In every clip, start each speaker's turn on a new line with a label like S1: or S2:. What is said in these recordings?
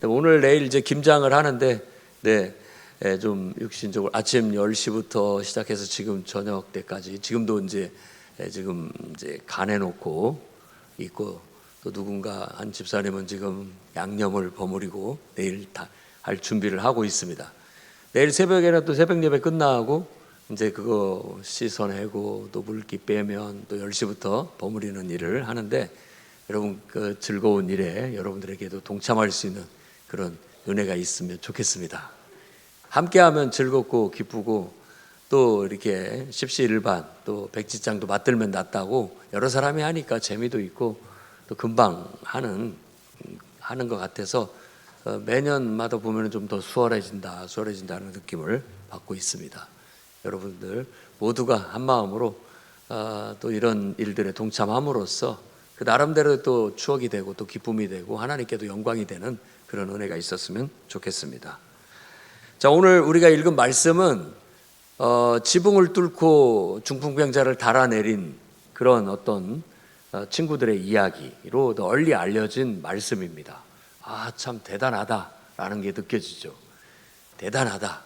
S1: 오늘 내일 이제 김장을 하는데, 좀 육신적으로 아침 10시부터 시작해서 지금 저녁 때까지 지금도 이제 지금 이제 간해놓고 있고, 또 누군가 한 집사님은 지금 양념을 버무리고 내일 다 할 준비를 하고 있습니다. 내일 새벽에는 또 새벽 예배 끝나고 이제 그거 씻어내고 또 물기 빼면 또 10시부터 버무리는 일을 하는데, 여러분 그 즐거운 일에 여러분들에게도 동참할 수 있는 그런 은혜가 있으면 좋겠습니다. 함께하면 즐겁고 기쁘고, 또 이렇게 십시일반 또 백지장도 맞들면 낫다고 여러 사람이 하니까 재미도 있고 또 금방 하는 것 같아서 매년마다 보면 좀 더 수월해진다는 느낌을 받고 있습니다. 여러분들 모두가 한 마음으로 또 이런 일들에 동참함으로써 그 나름대로 또 추억이 되고 또 기쁨이 되고 하나님께도 영광이 되는 그런 은혜가 있었으면 좋겠습니다. 자, 오늘 우리가 읽은 말씀은 지붕을 뚫고 중풍병자를 달아내린 그런 어떤 친구들의 이야기로 널리 알려진 말씀입니다. 참 대단하다라는 게 느껴지죠. 대단하다.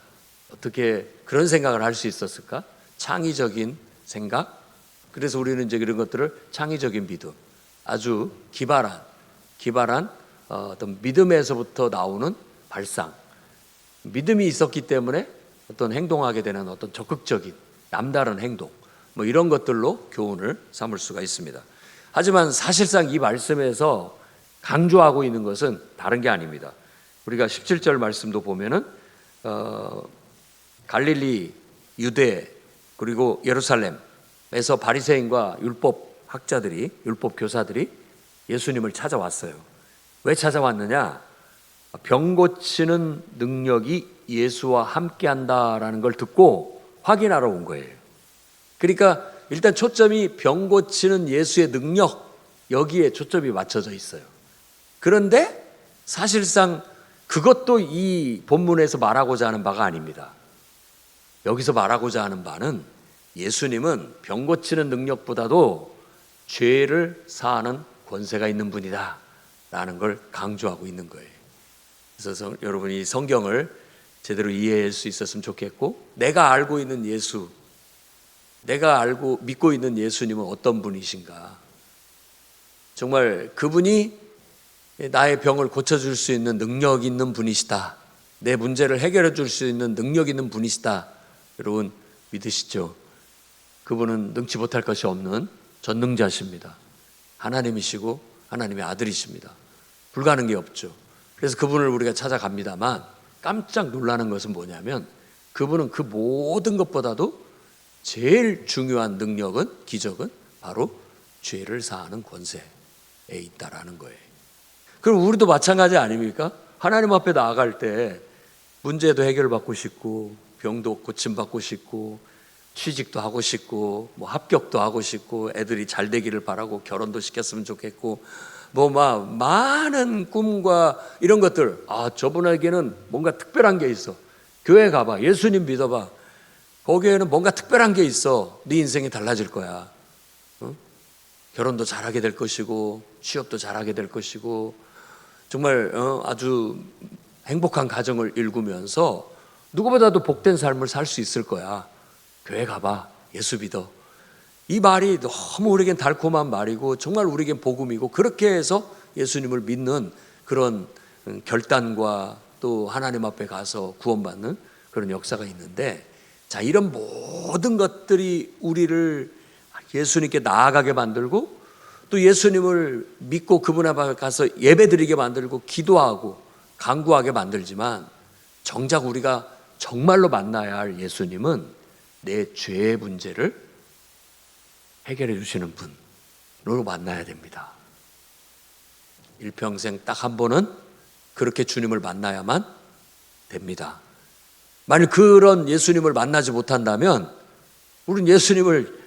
S1: 어떻게 그런 생각을 할 수 있었을까? 창의적인 생각. 그래서 우리는 이제 그런 것들을 창의적인 믿음, 아주 기발한 어떤 믿음에서부터 나오는 발상, 믿음이 있었기 때문에 어떤 행동하게 되는 어떤 적극적인 남다른 행동, 뭐 이런 것들로 교훈을 삼을 수가 있습니다. 하지만 사실상 이 말씀에서 강조하고 있는 것은 다른 게 아닙니다. 우리가 17절 말씀도 보면은 갈릴리, 유대, 그리고 예루살렘에서 바리새인과 율법 교사들이 예수님을 찾아왔어요. 왜 찾아왔느냐? 병 고치는 능력이 예수와 함께한다라는 걸 듣고 확인하러 온 거예요. 그러니까 일단 초점이 병 고치는 예수의 능력, 여기에 초점이 맞춰져 있어요. 그런데 사실상 그것도 이 본문에서 말하고자 하는 바가 아닙니다. 여기서 말하고자 하는 바는 예수님은 병 고치는 능력보다도 죄를 사하는 권세가 있는 분이다 라는 걸 강조하고 있는 거예요. 그래서 여러분이 성경을 제대로 이해할 수 있었으면 좋겠고, 내가 알고 있는 예수, 내가 믿고 있는 예수님은 어떤 분이신가, 정말 그분이 나의 병을 고쳐줄 수 있는 능력 있는 분이시다, 내 문제를 해결해 줄 수 있는 능력 있는 분이시다, 여러분 믿으시죠? 그분은 능치 못할 것이 없는 전능자십니다. 하나님이시고 하나님의 아들이십니다. 불가능한 게 없죠. 그래서 그분을 우리가 찾아갑니다만, 깜짝 놀라는 것은 뭐냐면 그분은 그 모든 것보다도 제일 중요한 능력은, 기적은 바로 죄를 사하는 권세에 있다라는 거예요. 그럼 우리도 마찬가지 아닙니까? 하나님 앞에 나아갈 때 문제도 해결받고 싶고, 병도 고침받고 싶고, 취직도 하고 싶고, 뭐 합격도 하고 싶고, 애들이 잘 되기를 바라고 결혼도 시켰으면 좋겠고, 많은 꿈과 이런 것들, 저분에게는 뭔가 특별한 게 있어. 교회 가봐, 예수님 믿어봐, 거기에는 뭔가 특별한 게 있어. 네 인생이 달라질 거야. 결혼도 잘하게 될 것이고, 취업도 잘하게 될 것이고, 정말 아주 행복한 가정을 일구면서 누구보다도 복된 삶을 살 수 있을 거야. 교회 가봐, 예수 믿어. 이 말이 너무 우리에겐 달콤한 말이고 정말 우리에겐 복음이고, 그렇게 해서 예수님을 믿는 그런 결단과 또 하나님 앞에 가서 구원받는 그런 역사가 있는데, 자, 이런 모든 것들이 우리를 예수님께 나아가게 만들고, 또 예수님을 믿고 그분 앞에 가서 예배드리게 만들고 기도하고 간구하게 만들지만, 정작 우리가 정말로 만나야 할 예수님은 내 죄의 문제를 해결해 주시는 분으로 만나야 됩니다. 일평생 딱 한 번은 그렇게 주님을 만나야만 됩니다. 만약 그런 예수님을 만나지 못한다면 우리는 예수님을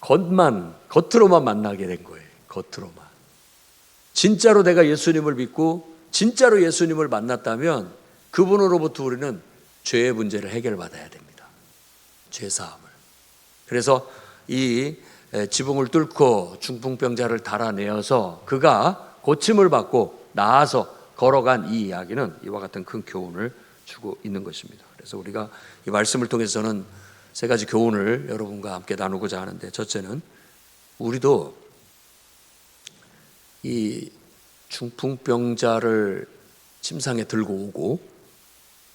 S1: 겉으로만 만나게 된 거예요. 겉으로만. 진짜로 내가 예수님을 믿고 진짜로 예수님을 만났다면 그분으로부터 우리는 죄의 문제를 해결받아야 됩니다. 죄사함을. 그래서 이 지붕을 뚫고 중풍병자를 달아내어서 그가 고침을 받고 나아서 걸어간 이 이야기는 이와 같은 큰 교훈을 주고 있는 것입니다. 그래서 우리가 이 말씀을 통해서는 세 가지 교훈을 여러분과 함께 나누고자 하는데, 첫째는 우리도 이 중풍병자를 침상에 들고 오고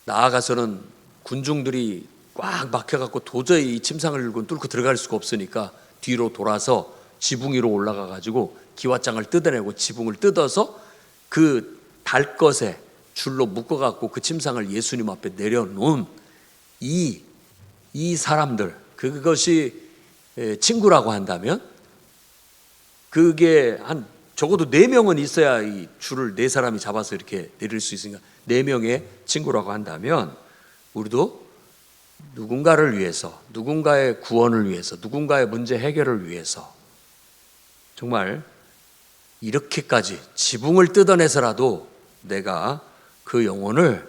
S1: 나아가서는 군중들이 꽉 막혀갖고 도저히 이 침상을 뚫고 들어갈 수가 없으니까 뒤로 돌아서 지붕 위로 올라가가지고 기왓장을 뜯어내고 지붕을 뜯어서 그 달 것에 줄로 묶어갖고 그 침상을 예수님 앞에 내려놓은 이 사람들, 그것이 친구라고 한다면 그게 한 적어도 4명은 있어야 이 줄을 4사람이 잡아서 이렇게 내릴 수 있으니까 4명의 친구라고 한다면 우리도 누군가를 위해서, 누군가의 구원을 위해서, 누군가의 문제 해결을 위해서 정말 이렇게까지 지붕을 뜯어내서라도 내가 그 영혼을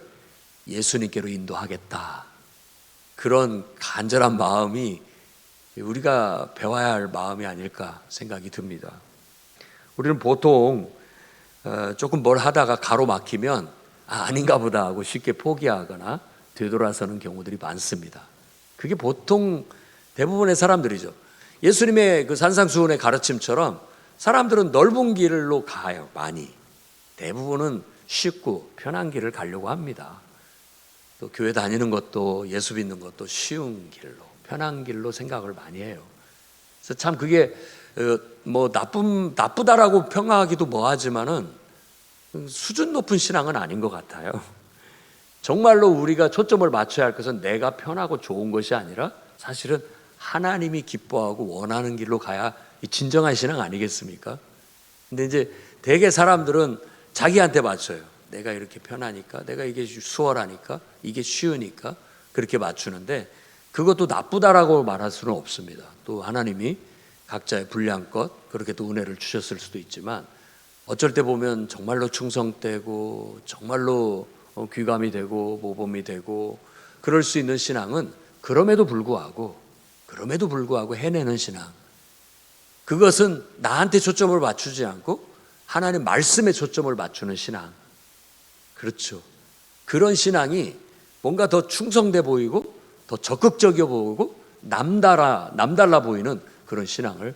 S1: 예수님께로 인도하겠다, 그런 간절한 마음이 우리가 배워야 할 마음이 아닐까 생각이 듭니다. 우리는 보통 조금 뭘 하다가 가로막히면 아닌가 보다 하고 쉽게 포기하거나 되돌아서는 경우들이 많습니다. 그게 보통 대부분의 사람들이죠. 예수님의 그 산상수훈의 가르침처럼 사람들은 넓은 길로 가요. 많이. 대부분은 쉽고 편한 길을 가려고 합니다. 또 교회 다니는 것도 예수 믿는 것도 쉬운 길로, 편한 길로 생각을 많이 해요. 그래서 참 그게 뭐 나쁘다라고 평가하기도 뭐하지만은 수준 높은 신앙은 아닌 것 같아요. 정말로 우리가 초점을 맞춰야 할 것은 내가 편하고 좋은 것이 아니라 사실은 하나님이 기뻐하고 원하는 길로 가야 진정한 신앙 아니겠습니까? 근데 이제 대개 사람들은 자기한테 맞춰요. 내가 이렇게 편하니까, 내가 이게 수월하니까, 이게 쉬우니까 그렇게 맞추는데 그것도 나쁘다라고 말할 수는 없습니다. 또 하나님이 각자의 분량껏 그렇게 또 은혜를 주셨을 수도 있지만 어쩔 때 보면 정말로 충성되고 정말로 귀감이 되고 모범이 되고 그럴 수 있는 신앙은 그럼에도 불구하고 해내는 신앙, 그것은 나한테 초점을 맞추지 않고 하나님 말씀에 초점을 맞추는 신앙, 그렇죠. 그런 신앙이 뭔가 더 충성돼 보이고 더 적극적이어 보이고 남달라 보이는 그런 신앙을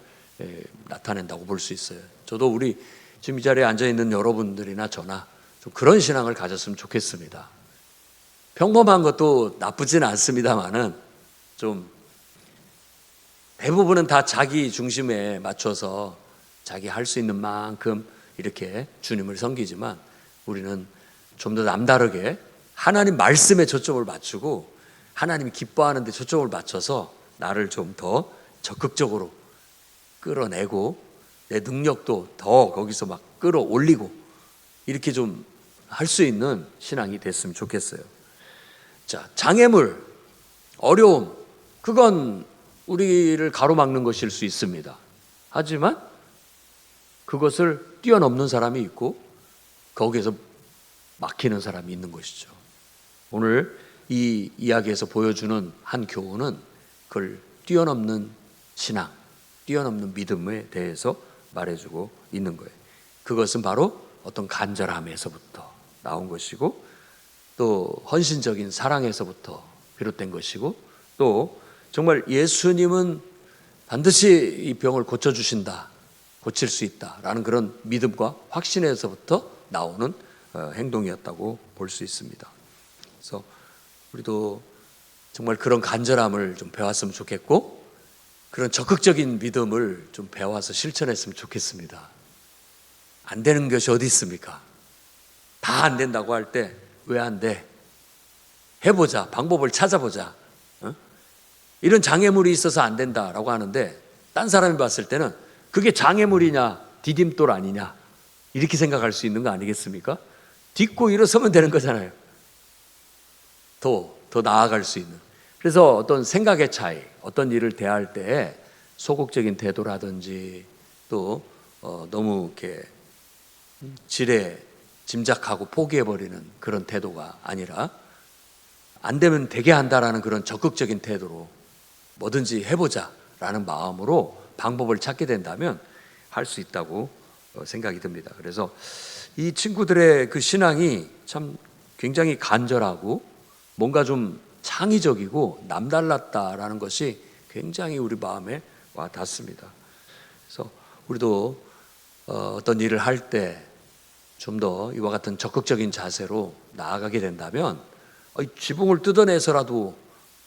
S1: 나타낸다고 볼 수 있어요. 저도 우리 지금 이 자리에 앉아있는 여러분들이나 저나 좀 그런 신앙을 가졌으면 좋겠습니다. 평범한 것도 나쁘지는 않습니다만은 좀 대부분은 다 자기 중심에 맞춰서 자기 할 수 있는 만큼 이렇게 주님을 섬기지만 우리는 좀 더 남다르게 하나님 말씀에 초점을 맞추고 하나님이 기뻐하는 데 초점을 맞춰서 나를 좀 더 적극적으로 끌어내고 내 능력도 더 거기서 막 끌어올리고 이렇게 좀 할 수 있는 신앙이 됐으면 좋겠어요. 자, 장애물, 어려움, 그건 우리를 가로막는 것일 수 있습니다. 하지만 그것을 뛰어넘는 사람이 있고 거기에서 막히는 사람이 있는 것이죠. 오늘 이 이야기에서 보여주는 한 교훈은 그걸 뛰어넘는 신앙, 뛰어넘는 믿음에 대해서 말해주고 있는 거예요. 그것은 바로 어떤 간절함에서부터 나온 것이고 또 헌신적인 사랑에서부터 비롯된 것이고 또 정말 예수님은 반드시 이 병을 고쳐주신다, 고칠 수 있다라는 그런 믿음과 확신에서부터 나오는 행동이었다고 볼 수 있습니다. 그래서 우리도 정말 그런 간절함을 좀 배웠으면 좋겠고 그런 적극적인 믿음을 좀 배워서 실천했으면 좋겠습니다. 안 되는 것이 어디 있습니까? 다 안 된다고 할 때 왜 안 돼? 해보자, 방법을 찾아보자. 이런 장애물이 있어서 안 된다라고 하는데 딴 사람이 봤을 때는 그게 장애물이냐 디딤돌 아니냐 이렇게 생각할 수 있는 거 아니겠습니까? 딛고 일어서면 되는 거잖아요. 더 나아갈 수 있는. 그래서 어떤 생각의 차이, 어떤 일을 대할 때 소극적인 태도라든지 또 너무 이렇게 지레 짐작하고 포기해버리는 그런 태도가 아니라 안 되면 되게 한다라는 그런 적극적인 태도로 뭐든지 해보자라는 마음으로 방법을 찾게 된다면 할 수 있다고 생각이 듭니다. 그래서 이 친구들의 그 신앙이 참 굉장히 간절하고 뭔가 좀 창의적이고 남달랐다라는 것이 굉장히 우리 마음에 와 닿습니다. 그래서 우리도 어떤 일을 할 때 좀 더 이와 같은 적극적인 자세로 나아가게 된다면 지붕을 뜯어내서라도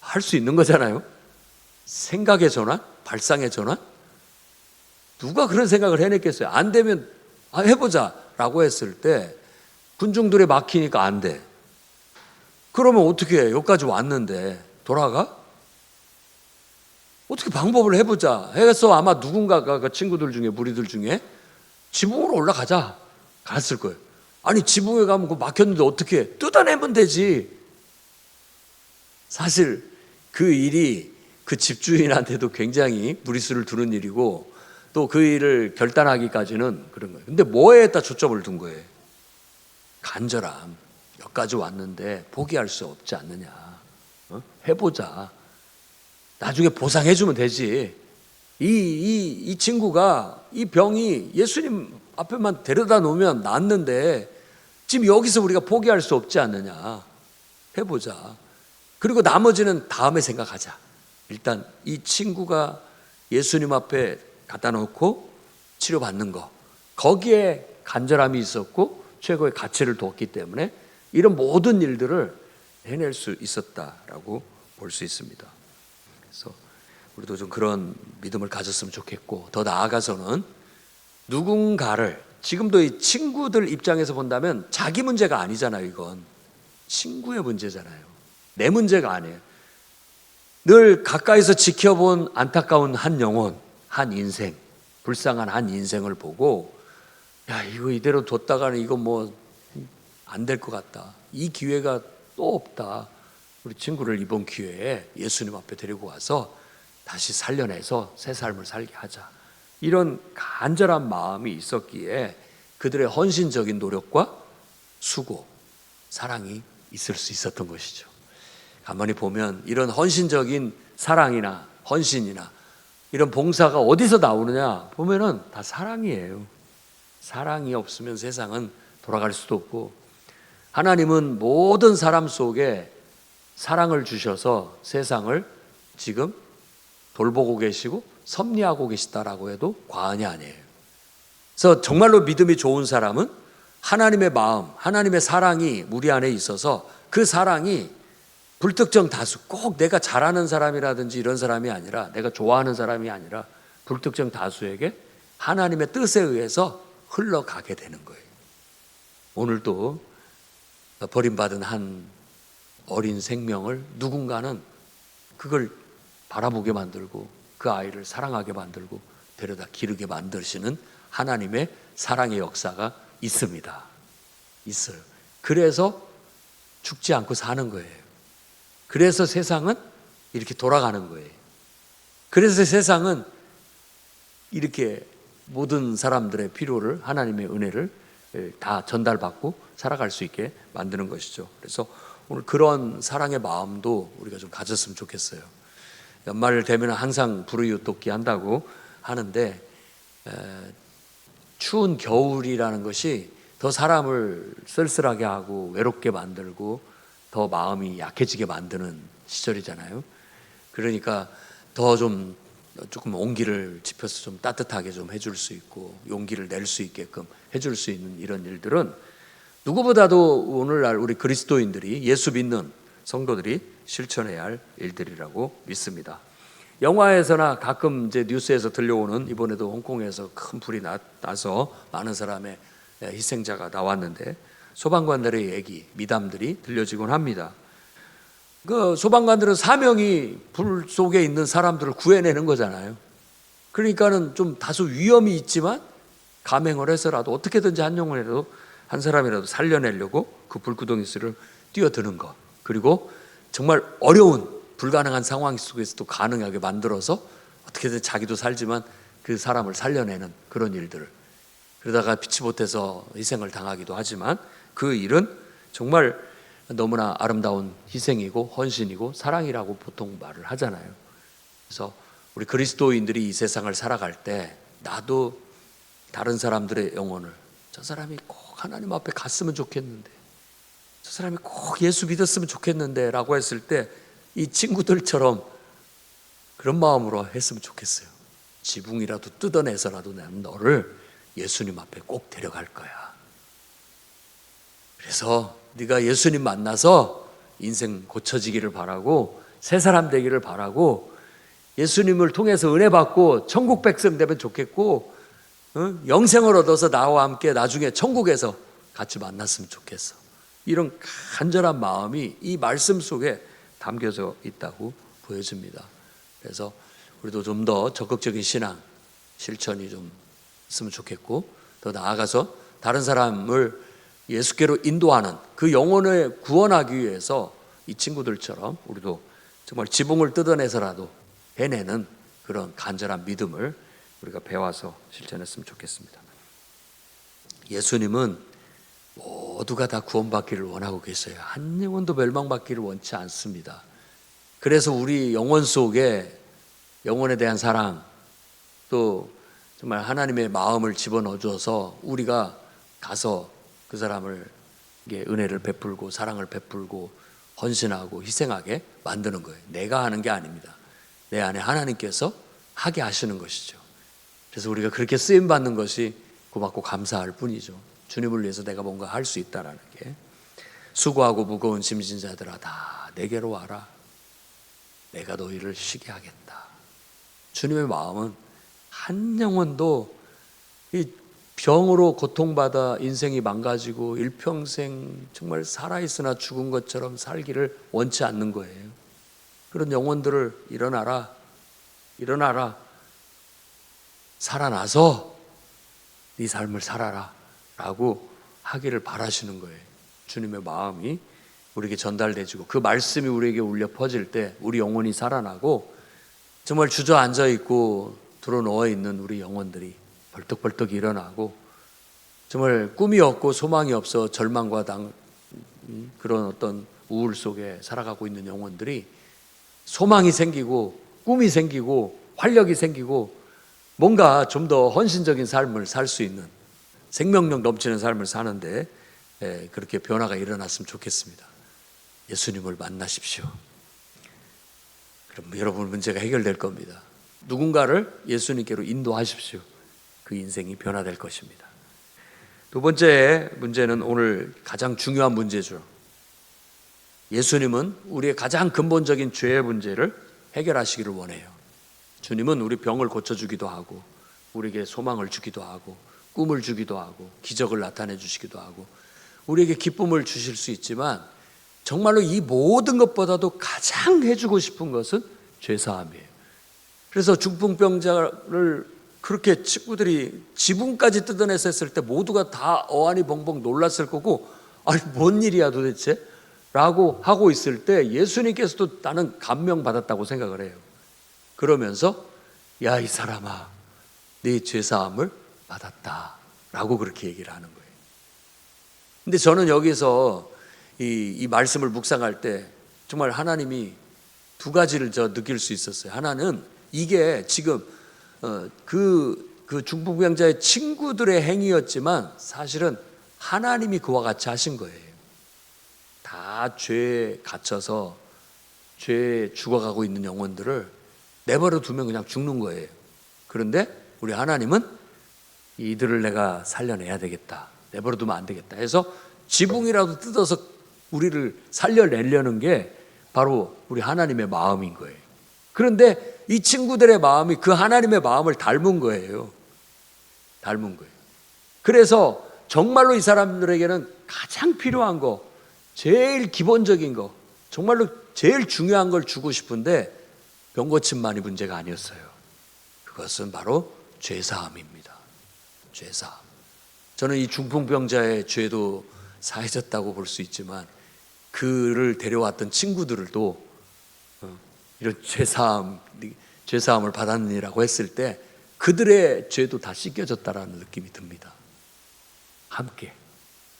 S1: 할 수 있는 거잖아요. 생각의 전환, 발상의 전환. 누가 그런 생각을 해냈겠어요? 안 되면 해보자 라고 했을 때 군중들이 막히니까 안 돼. 그러면 어떻게 해? 여기까지 왔는데 돌아가? 어떻게 방법을 해보자 해서 아마 누군가가 그 친구들 중에, 무리들 중에 지붕으로 올라가자 갔을 거예요. 아니 지붕에 가면 그 막혔는데 어떻게 해? 뜯어내면 되지. 사실 그 일이 그 집주인한테도 굉장히 무리수를 두는 일이고 또 그 일을 결단하기까지는 그런 거예요. 근데 뭐에다 초점을 둔 거예요? 간절함. 여기까지 왔는데 포기할 수 없지 않느냐. 해보자. 나중에 보상해주면 되지. 이 친구가 이 병이 예수님 앞에만 데려다 놓으면 낫는데 지금 여기서 우리가 포기할 수 없지 않느냐. 해보자. 그리고 나머지는 다음에 생각하자. 일단 이 친구가 예수님 앞에 갖다 놓고 치료받는 거, 거기에 간절함이 있었고 최고의 가치를 두었기 때문에 이런 모든 일들을 해낼 수 있었다라고 볼 수 있습니다. 그래서 우리도 좀 그런 믿음을 가졌으면 좋겠고, 더 나아가서는 누군가를, 지금도 이 친구들 입장에서 본다면 자기 문제가 아니잖아요. 이건 친구의 문제잖아요. 내 문제가 아니에요. 늘 가까이서 지켜본 안타까운 한 영혼, 한 인생, 불쌍한 한 인생을 보고 야, 이거 이대로 뒀다가는 이거 뭐 안 될 것 같다. 이 기회가 또 없다. 우리 친구를 이번 기회에 예수님 앞에 데리고 와서 다시 살려내서 새 삶을 살게 하자. 이런 간절한 마음이 있었기에 그들의 헌신적인 노력과 수고, 사랑이 있을 수 있었던 것이죠. 가만히 보면 이런 헌신적인 사랑이나 헌신이나 이런 봉사가 어디서 나오느냐 보면은 다 사랑이에요. 사랑이 없으면 세상은 돌아갈 수도 없고, 하나님은 모든 사람 속에 사랑을 주셔서 세상을 지금 돌보고 계시고 섭리하고 계시다라고 해도 과언이 아니에요. 그래서 정말로 믿음이 좋은 사람은 하나님의 마음, 하나님의 사랑이 우리 안에 있어서 그 사랑이 불특정 다수, 꼭 내가 잘하는 사람이라든지 이런 사람이 아니라, 내가 좋아하는 사람이 아니라 불특정 다수에게 하나님의 뜻에 의해서 흘러가게 되는 거예요. 오늘도 버림받은 한 어린 생명을 누군가는 그걸 바라보게 만들고 그 아이를 사랑하게 만들고 데려다 기르게 만드시는 하나님의 사랑의 역사가 있습니다. 있어요. 그래서 죽지 않고 사는 거예요. 그래서 세상은 이렇게 돌아가는 거예요. 그래서 세상은 이렇게 모든 사람들의 필요를, 하나님의 은혜를 다 전달받고 살아갈 수 있게 만드는 것이죠. 그래서 오늘 그런 사랑의 마음도 우리가 좀 가졌으면 좋겠어요. 연말 되면 항상 불우이웃돕기 한다고 하는데 추운 겨울이라는 것이 더 사람을 쓸쓸하게 하고 외롭게 만들고 더 마음이 약해지게 만드는 시절이잖아요. 그러니까 더 조금 온기를 지펴서 좀 따뜻하게 좀 해줄 수 있고 용기를 낼 수 있게끔 해줄 수 있는 이런 일들은 누구보다도 오늘날 우리 그리스도인들이, 예수 믿는 성도들이 실천해야 할 일들이라고 믿습니다. 영화에서나 가끔 이제 뉴스에서 들려오는, 이번에도 홍콩에서 큰 불이 나서 많은 사람의 희생자가 나왔는데 소방관들의 얘기, 미담들이 들려지곤 합니다. 그 소방관들은 사명이 불 속에 있는 사람들을 구해내는 거잖아요. 그러니까는 좀 다소 위험이 있지만 감행을 해서라도 어떻게든지 한 사람이라도 살려내려고 그 불구덩이수를 뛰어드는 것, 그리고 정말 어려운 불가능한 상황 속에서도 가능하게 만들어서 어떻게든 자기도 살지만 그 사람을 살려내는 그런 일들을, 그러다가 피치 못해서 희생을 당하기도 하지만 그 일은 정말 너무나 아름다운 희생이고 헌신이고 사랑이라고 보통 말을 하잖아요. 그래서 우리 그리스도인들이 이 세상을 살아갈 때 나도 다른 사람들의 영혼을, 저 사람이 꼭 하나님 앞에 갔으면 좋겠는데, 저 사람이 꼭 예수 믿었으면 좋겠는데 라고 했을 때 이 친구들처럼 그런 마음으로 했으면 좋겠어요. 지붕이라도 뜯어내서라도 나는 너를 예수님 앞에 꼭 데려갈 거야. 그래서 네가 예수님 만나서 인생 고쳐지기를 바라고 새 사람 되기를 바라고 예수님을 통해서 은혜 받고 천국 백성 되면 좋겠고 영생을 얻어서 나와 함께 나중에 천국에서 같이 만났으면 좋겠어. 이런 간절한 마음이 이 말씀 속에 담겨져 있다고 보여집니다. 그래서 우리도 좀 더 적극적인 신앙 실천이 좀 있으면 좋겠고, 더 나아가서 다른 사람을 예수께로 인도하는 그 영혼을 구원하기 위해서 이 친구들처럼 우리도 정말 지붕을 뜯어내서라도 해내는 그런 간절한 믿음을 우리가 배워서 실천했으면 좋겠습니다. 예수님은 모두가 다 구원받기를 원하고 계세요. 한 영혼도 멸망받기를 원치 않습니다. 그래서 우리 영혼 속에 영혼에 대한 사랑, 또 정말 하나님의 마음을 집어넣어줘서 우리가 가서 그 사람을 은혜를 베풀고 사랑을 베풀고 헌신하고 희생하게 만드는 거예요. 내가 하는 게 아닙니다. 내 안에 하나님께서 하게 하시는 것이죠. 그래서 우리가 그렇게 쓰임받는 것이 고맙고 감사할 뿐이죠. 주님을 위해서 내가 뭔가 할 수 있다라는 게. 수고하고 무거운 짐진 자들아 다 내게로 와라. 내가 너희를 쉬게 하겠다. 주님의 마음은 한 영혼도 이 병으로 고통받아 인생이 망가지고 일평생 정말 살아있으나 죽은 것처럼 살기를 원치 않는 거예요. 그런 영혼들을 일어나라, 일어나라, 살아나서 네 삶을 살아라 라고 하기를 바라시는 거예요. 주님의 마음이 우리에게 전달되지고 그 말씀이 우리에게 울려 퍼질 때 우리 영혼이 살아나고 정말 주저앉아 있고 드러누워 있는 우리 영혼들이 벌떡벌떡 일어나고 정말 꿈이 없고 소망이 없어 절망과 그런 어떤 우울 속에 살아가고 있는 영혼들이 소망이 생기고 꿈이 생기고 활력이 생기고 뭔가 좀 더 헌신적인 삶을 살 수 있는 생명력 넘치는 삶을 사는데 그렇게 변화가 일어났으면 좋겠습니다. 예수님을 만나십시오. 그럼 여러분 문제가 해결될 겁니다. 누군가를 예수님께로 인도하십시오. 그 인생이 변화될 것입니다. 두 번째 문제는 오늘 가장 중요한 문제죠. 예수님은 우리의 가장 근본적인 죄의 문제를 해결하시기를 원해요. 주님은 우리 병을 고쳐주기도 하고 우리에게 소망을 주기도 하고 꿈을 주기도 하고 기적을 나타내 주시기도 하고 우리에게 기쁨을 주실 수 있지만 정말로 이 모든 것보다도 가장 해주고 싶은 것은 죄사함이에요. 그래서 중풍병자를 그렇게 친구들이 지붕까지 뜯어냈을 때 모두가 다 어안이 벙벙 놀랐을 거고 아니 뭔 일이야 도대체? 라고 하고 있을 때 예수님께서도 나는 감명받았다고 생각을 해요. 그러면서 야 이 사람아 네 죄사함을 받았다 라고 그렇게 얘기를 하는 거예요. 근데 저는 여기서 이 말씀을 묵상할 때 정말 하나님이 두 가지를 느낄 수 있었어요. 하나는 이게 지금 그 중풍병자의 친구들의 행위였지만 사실은 하나님이 그와 같이 하신 거예요. 다 죄에 갇혀서 죄에 죽어가고 있는 영혼들을 내버려 두면 그냥 죽는 거예요. 그런데 우리 하나님은 이들을 내가 살려내야 되겠다. 내버려 두면 안 되겠다 해서 지붕이라도 뜯어서 우리를 살려내려는 게 바로 우리 하나님의 마음인 거예요. 그런데 이 친구들의 마음이 그 하나님의 마음을 닮은 거예요. 닮은 거예요. 그래서 정말로 이 사람들에게는 가장 필요한 거, 제일 기본적인 거, 정말로 제일 중요한 걸 주고 싶은데 병 고침만이 문제가 아니었어요. 그것은 바로 죄사함입니다. 죄사함. 저는 이 중풍병자의 죄도 사해졌다고 볼 수 있지만 그를 데려왔던 친구들도 이런 죄사함을 받았느니라고 했을 때 그들의 죄도 다 씻겨졌다라는 느낌이 듭니다. 함께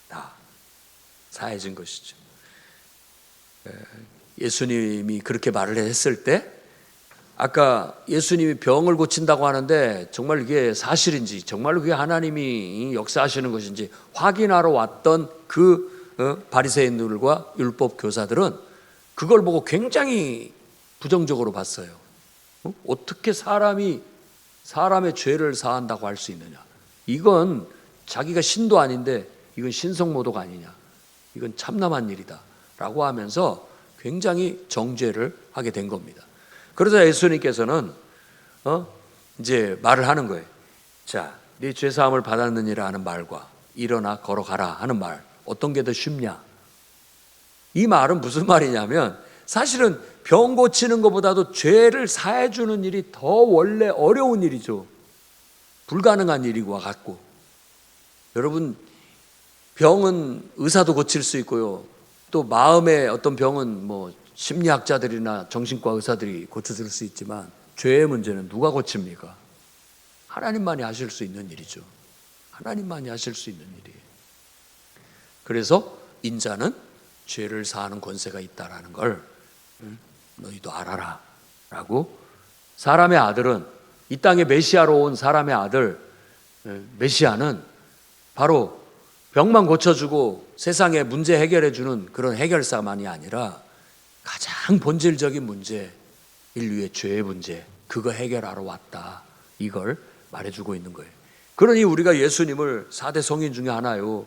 S1: 다 사해진 것이죠. 예수님이 그렇게 말을 했을 때 아까 예수님이 병을 고친다고 하는데 정말 이게 사실인지, 정말로 그게 하나님이 역사하시는 것인지 확인하러 왔던 그 바리새인들과 율법 교사들은 그걸 보고 굉장히 부정적으로 봤어요. 어떻게 사람이 사람의 죄를 사한다고 할 수 있느냐? 이건 자기가 신도 아닌데 이건 신성모독 아니냐? 이건 참남한 일이다 라고 하면서 굉장히 정죄를 하게 된 겁니다. 그러자 예수님께서는 이제 말을 하는 거예요. 자, 네 죄사함을 받았느니라 하는 말과 일어나 걸어가라 하는 말, 어떤 게 더 쉽냐? 이 말은 무슨 말이냐면 사실은 병 고치는 것보다도 죄를 사해 주는 일이 더 원래 어려운 일이죠. 불가능한 일과 같고. 여러분, 병은 의사도 고칠 수 있고요. 또 마음의 어떤 병은 뭐 심리학자들이나 정신과 의사들이 고쳐줄 수 있지만 죄의 문제는 누가 고칩니까? 하나님만이 하실 수 있는 일이죠. 하나님만이 하실 수 있는 일이에요. 그래서 인자는 죄를 사하는 권세가 있다라는 걸 너희도 알아라 라고, 사람의 아들은, 이 땅에 메시아로 온 사람의 아들 메시아는 바로 병만 고쳐주고 세상의 문제 해결해주는 그런 해결사만이 아니라 가장 본질적인 문제, 인류의 죄의 문제, 그거 해결하러 왔다, 이걸 말해주고 있는 거예요. 그러니 우리가 예수님을 4대 성인 중에 하나요,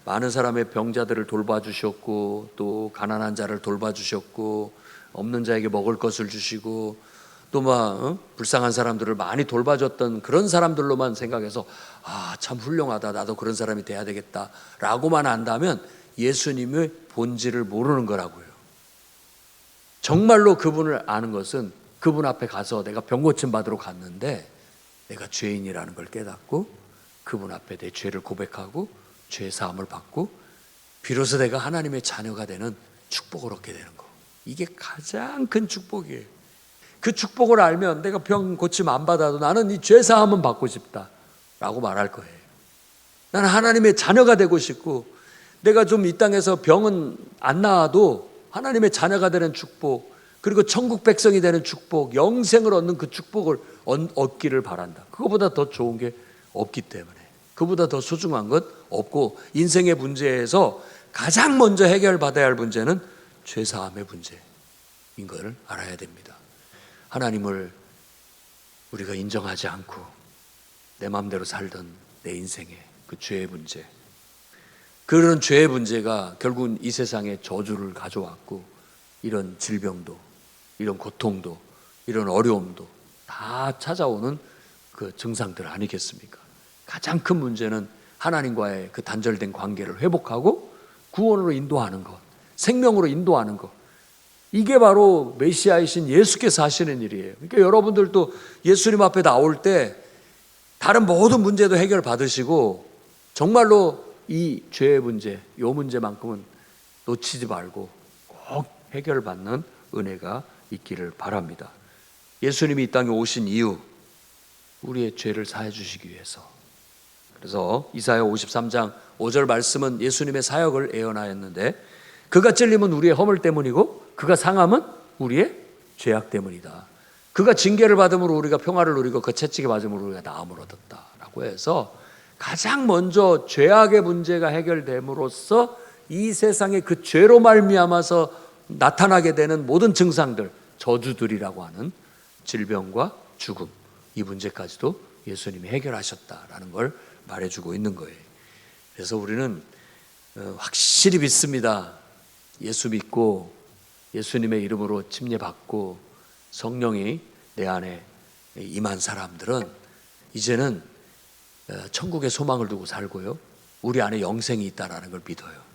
S1: 많은 사람의 병자들을 돌봐주셨고 또 가난한 자를 돌봐주셨고 없는 자에게 먹을 것을 주시고 또 막 불쌍한 사람들을 많이 돌봐줬던 그런 사람들로만 생각해서 참 훌륭하다, 나도 그런 사람이 돼야 되겠다 라고만 한다면 예수님의 본질을 모르는 거라고요. 정말로 그분을 아는 것은 그분 앞에 가서 내가 병 고침 받으러 갔는데 내가 죄인이라는 걸 깨닫고 그분 앞에 내 죄를 고백하고 죄 사함을 받고 비로소 내가 하나님의 자녀가 되는 축복을 얻게 되는 거, 이게 가장 큰 축복이에요. 그 축복을 알면 내가 병 고침 안 받아도 나는 이 죄 사함은 받고 싶다 라고 말할 거예요. 나는 하나님의 자녀가 되고 싶고, 내가 좀 이 땅에서 병은 안 나아도 하나님의 자녀가 되는 축복, 그리고 천국 백성이 되는 축복, 영생을 얻는 그 축복을 얻기를 바란다. 그거보다 더 좋은 게 없기 때문에, 그보다 더 소중한 것 없고, 인생의 문제에서 가장 먼저 해결받아야 할 문제는 죄사함의 문제인 걸 알아야 됩니다. 하나님을 우리가 인정하지 않고 내 마음대로 살던 내 인생의 그 죄의 문제, 그런 죄의 문제가 결국은 이 세상에 저주를 가져왔고, 이런 질병도, 이런 고통도, 이런 어려움도 다 찾아오는 그 증상들 아니겠습니까? 가장 큰 문제는 하나님과의 그 단절된 관계를 회복하고 구원으로 인도하는 것, 생명으로 인도하는 것, 이게 바로 메시아이신 예수께서 하시는 일이에요. 그러니까 여러분들도 예수님 앞에 나올 때 다른 모든 문제도 해결 받으시고 정말로 이 죄의 문제, 이 문제만큼은 놓치지 말고 꼭 해결받는 은혜가 있기를 바랍니다. 예수님이 이 땅에 오신 이유, 우리의 죄를 사해 주시기 위해서. 그래서 이사야 53장 5절 말씀은 예수님의 사역을 예언하였는데, 그가 찔림은 우리의 허물 때문이고 그가 상함은 우리의 죄악 때문이다. 그가 징계를 받음으로 우리가 평화를 누리고 그 채찍에 맞음으로 우리가 나음을 얻었다라고 해서 가장 먼저 죄악의 문제가 해결됨으로써 이 세상에 그 죄로 말미암아서 나타나게 되는 모든 증상들, 저주들이라고 하는 질병과 죽음, 이 문제까지도 예수님이 해결하셨다라는 걸 말해주고 있는 거예요. 그래서 우리는 확실히 믿습니다. 예수 믿고 예수님의 이름으로 침례받고 성령이 내 안에 임한 사람들은 이제는 천국의 소망을 두고 살고요, 우리 안에 영생이 있다는 걸 믿어요.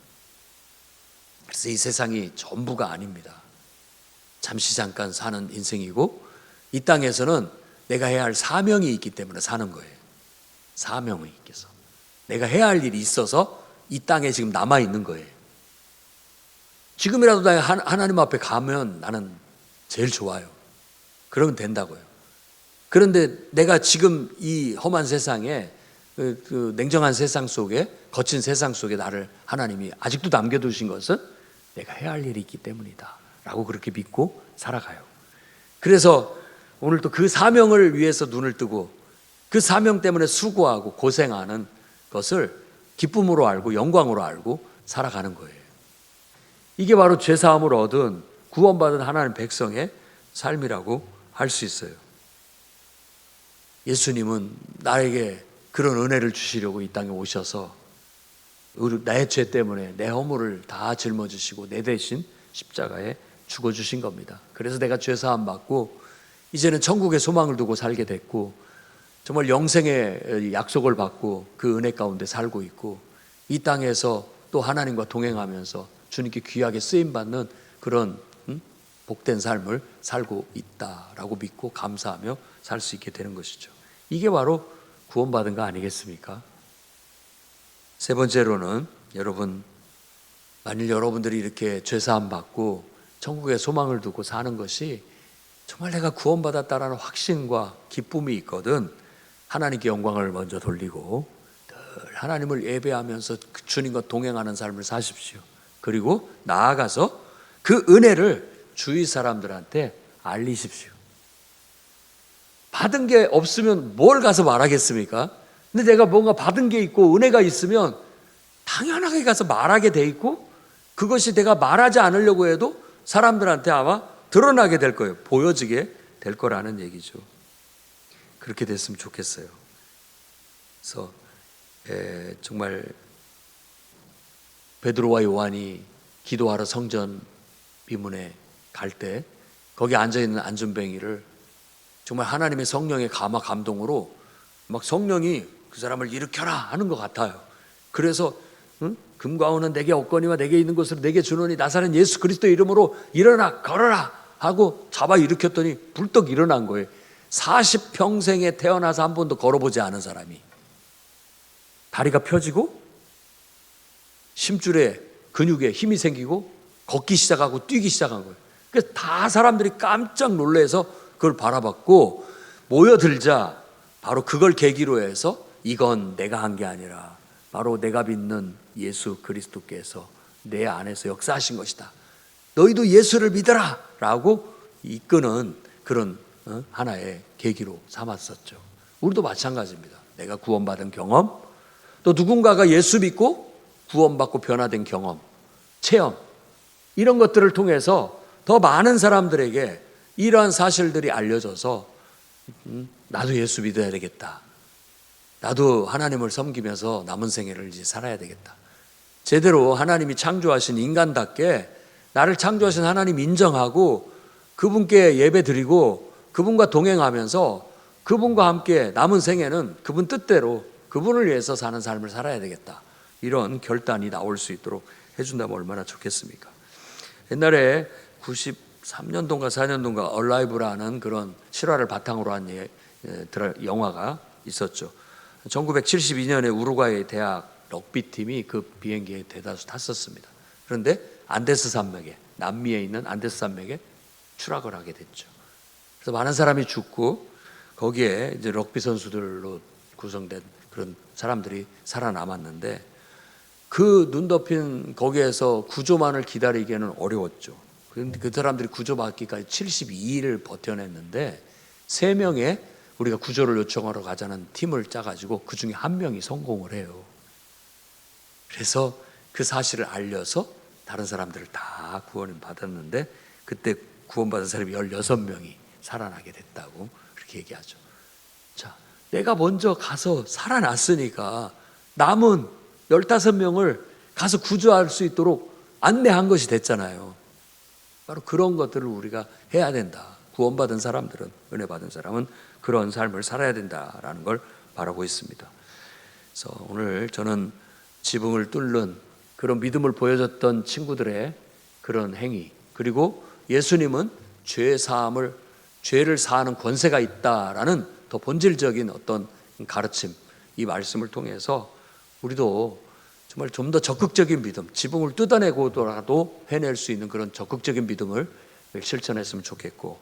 S1: 그래서 이 세상이 전부가 아닙니다. 잠시 잠깐 사는 인생이고, 이 땅에서는 내가 해야 할 사명이 있기 때문에 사는 거예요. 사명이 있겠어. 내가 해야 할 일이 있어서 이 땅에 지금 남아있는 거예요. 지금이라도 나 하나님 앞에 가면 나는 제일 좋아요. 그러면 된다고요. 그런데 내가 지금 이 험한 세상에, 그 냉정한 세상 속에, 거친 세상 속에 나를 하나님이 아직도 남겨두신 것은 내가 해야 할 일이 있기 때문이다 라고 그렇게 믿고 살아가요. 그래서 오늘 또 그 사명을 위해서 눈을 뜨고 그 사명 때문에 수고하고 고생하는 것을 기쁨으로 알고 영광으로 알고 살아가는 거예요. 이게 바로 죄사함을 얻은 구원받은 하나님 백성의 삶이라고 할 수 있어요. 예수님은 나에게 그런 은혜를 주시려고 이 땅에 오셔서 나의 죄 때문에 내 허물을 다 짊어지시고 내 대신 십자가에 죽어주신 겁니다. 그래서 내가 죄사함 받고 이제는 천국의 소망을 두고 살게 됐고 정말 영생의 약속을 받고 그 은혜 가운데 살고 있고 이 땅에서 또 하나님과 동행하면서 주님께 귀하게 쓰임받는 그런 복된 삶을 살고 있다라고 믿고 감사하며 살 수 있게 되는 것이죠. 이게 바로 구원받은 거 아니겠습니까? 세 번째로는 여러분, 만일 여러분들이 이렇게 죄사함 받고 천국의 소망을 두고 사는 것이 정말 내가 구원받았다라는 확신과 기쁨이 있거든 하나님께 영광을 먼저 돌리고 늘 하나님을 예배하면서 주님과 동행하는 삶을 사십시오. 그리고 나아가서 그 은혜를 주위 사람들한테 알리십시오. 받은 게 없으면 뭘 가서 말하겠습니까? 근데 내가 뭔가 받은 게 있고 은혜가 있으면 당연하게 가서 말하게 돼 있고 그것이 내가 말하지 않으려고 해도 사람들한테 아마 드러나게 될 거예요. 보여지게 될 거라는 얘기죠. 그렇게 됐으면 좋겠어요. 그래서 정말 베드로와 요한이 기도하러 성전 비문에 갈 때 거기 앉아있는 안전뱅이를 정말 하나님의 성령의 감화 감동으로 막 성령이 그 사람을 일으켜라 하는 것 같아요. 그래서 금과 은은 내게 없거니와 내게 있는 것으로 내게 주노니 나사렛 예수 그리스도의 이름으로 일어나 걸어라 하고 잡아 일으켰더니 불떡 일어난 거예요. 40평생에 태어나서 한 번도 걸어보지 않은 사람이 다리가 펴지고 심줄에 근육에 힘이 생기고 걷기 시작하고 뛰기 시작한 거예요. 그래서 다 사람들이 깜짝 놀라서 그걸 바라봤고 모여들자 바로 그걸 계기로 해서 이건 내가 한 게 아니라 바로 내가 믿는 예수 그리스도께서 내 안에서 역사하신 것이다. 너희도 예수를 믿어라 라고 이끄는 그런 하나의 계기로 삼았었죠. 우리도 마찬가지입니다. 내가 구원받은 경험, 또 누군가가 예수 믿고 구원받고 변화된 경험, 체험 이런 것들을 통해서 더 많은 사람들에게 이러한 사실들이 알려져서 나도 예수 믿어야 되겠다. 나도 하나님을 섬기면서 남은 생애를 이제 살아야 되겠다. 제대로 하나님이 창조하신 인간답게 나를 창조하신 하나님 인정하고 그분께 예배 드리고 그분과 동행하면서 그분과 함께 남은 생애는 그분 뜻대로 그분을 위해서 사는 삶을 살아야 되겠다. 이런 결단이 나올 수 있도록 해준다면 얼마나 좋겠습니까? 옛날에 93년도인가 4년도인가 얼라이브라는 그런 실화를 바탕으로 한 영화가 있었죠. 1972년에 우루과이 대학 럭비팀이 그 비행기에 대다수 탔었습니다. 그런데 안데스 산맥에 남미에 있는 안데스 산맥에 추락을 하게 됐죠. 그래서 많은 사람이 죽고 거기에 이제 럭비 선수들로 구성된 그런 사람들이 살아남았는데 그 눈 덮인 거기에서 구조만을 기다리기에는 어려웠죠. 그런데 그 사람들이 구조받기까지 72일을 버텨냈는데 3명의 우리가 구조를 요청하러 가자는 팀을 짜가지고 그 중에 한 명이 성공을 해요. 그래서 그 사실을 알려서 다른 사람들을 다 구원을 받았는데 그때 구원받은 사람이 16명이 살아나게 됐다고 그렇게 얘기하죠. 자, 내가 먼저 가서 살아났으니까 남은 15명을 가서 구조할 수 있도록 안내한 것이 됐잖아요. 바로 그런 것들을 우리가 해야 된다. 구원받은 사람들은, 은혜 받은 사람은 그런 삶을 살아야 된다라는 걸 바라고 있습니다. 그래서 오늘 저는 지붕을 뚫는 그런 믿음을 보여줬던 친구들의 그런 행위, 그리고 예수님은 죄를 사하는 권세가 있다라는 더 본질적인 어떤 가르침, 이 말씀을 통해서 우리도 정말 좀 더 적극적인 믿음, 지붕을 뜯어내고도 해낼 수 있는 그런 적극적인 믿음을 실천했으면 좋겠고,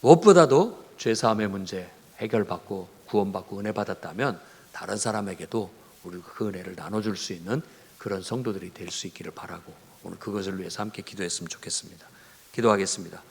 S1: 무엇보다도 죄사함의 문제 해결받고 구원받고 은혜 받았다면 다른 사람에게도 우리가 그 은혜를 나눠줄 수 있는 그런 성도들이 될 수 있기를 바라고 오늘 그것을 위해서 함께 기도했으면 좋겠습니다. 기도하겠습니다.